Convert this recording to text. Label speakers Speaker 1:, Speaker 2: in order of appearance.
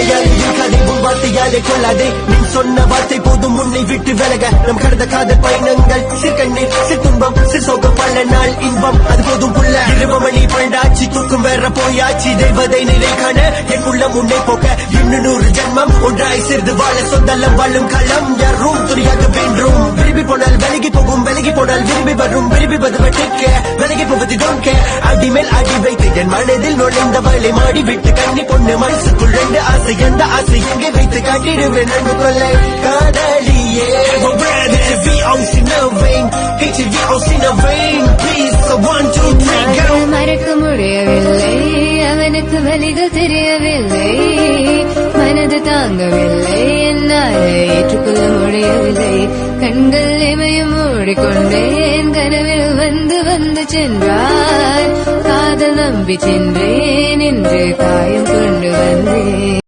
Speaker 1: இருக்காதே உன் வார்த்தையாலே கொள்ளாதே நீ சொன்ன வார்த்தை போதும் உன்னை விட்டு விலக நம் கடந்த காதல் பயணங்கள் சிற்கண்ணீர் சித்துன்பம் சிசோகம் பல நாள் இன்பம் அது போதும் புள்ள 20 மணி பண்டாச்சி தூக்கும் வேற போயாச்சி தெய்வதை நிலை காண என் உள்ளம் உன்னை போக்க 200 ஜென்மம் ஒன்றாய் சேர்ந்து வாழ சொந்தலம் வாழும் களம் யாரும் துணியாக வென்றும் விரும்பி போனால் விலகி போகும் விலகி போனால் விரும்பி வரும் விரும்பி வருவதற்க விலகி போவது டோன்கே அடி மேல் அடி வைத்து என் மனதில் நுழைந்த வலை மாடி விட்டு கண்ணி பொண்ணு மனசுக்குள் 2 ஆசை எந்த ஆசை எங்கே வைத்து காட்டிடுவேன் நன்கு கொள்ளை காதலியே
Speaker 2: மறக்க முடியவில்லை அவனுக்கு வலிகள் தெரியவில்லை மனது தாங்கவில்லை என்னால் ஏற்றுக்கொள்ள முடியவில்லை கண்கள் இமையும் மூடிக்கொண்டேன் கனவில் வந்து வந்து சென்றார் காதல் நம்பி சென்றேன் என்று காயம் கொண்டு வந்தேன்